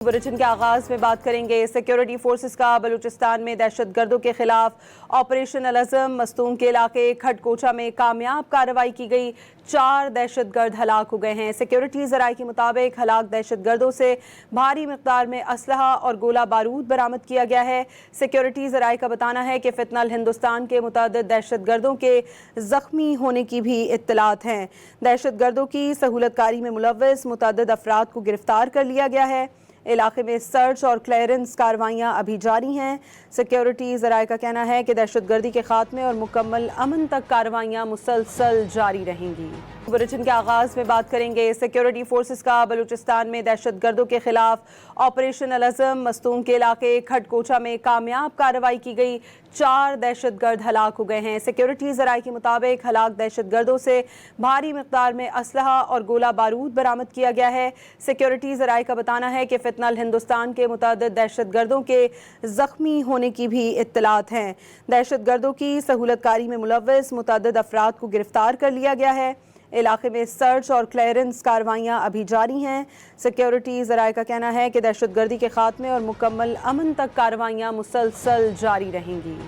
Bulletin के आगाज में बात करेंगे सिक्योरिटी फोर्सेस का बलूचिस्तान में दहशत गर्दों के खिलाफ ऑपरेशन अल-अज़म मस्तूम के इलाके खटकोचा में कामयाब कार्रवाई की गई। 4 दहशत गर्द हलाक हो गए हैं। सिक्योरिटी ज़राए के मुताबिक हलाक दहशत गर्दों से भारी मिक़दार में असलहा और गोला बारूद बरामद किया गया है। सिक्योरिटी ज़राए का बताना है कि फितनल हिंदुस्तान के मुतअद्दिद दहशत गर्दों के ज़ख्मी होने की भी इत्तलात हैं। दहशत गर्दों की सहूलतकारी में मुलव्वस मुतअद्दिद अफराद को गिरफ्तार कर लिया गया है। इलाके में सर्च और क्लियरेंस कार्रवाइयाँ अभी जारी हैं। सिक्योरिटी ज़राए का कहना है कि दहशतगर्दी के खात्मे और मुकम्मल अमन तक कार्रवाइयाँ मुसलसल जारी रहेंगी। बुलेटिन के आगाज में बात करेंगे सिक्योरिटी फोर्सेस का बलूचिस्तान में दहशत गर्दों के खिलाफ ऑपरेशन अल-अज़म मस्तूम के इलाके खटकोचा में कामयाब कार्रवाई की गई। 4 दहशत गर्द हलाक हो गए हैं। सिक्योरिटी ज़राए के मुताबिक हलाक दहशत गर्दों से भारी मिक़दार में असलहा और गोला बारूद बरामद किया गया है। सिक्योरिटी ज़राए का बताना है कि फितनल हिंदुस्तान के मुतअद्दिद दहशत गर्दों के ज़ख्मी होने की भी इत्तलात हैं। दहशत गर्दों की सहूलतकारी में मुलव्वस मुतअद्दिद अफराद को गिरफ्तार कर लिया गया है। इलाके में सर्च और क्लियरेंस कार्रवाइयाँ अभी जारी हैं। सिक्योरिटी ज़राए का कहना है कि दहशतगर्दी के खात्मे और मुकम्मल अमन तक कार्रवाइयाँ मुसलसल जारी रहेंगी।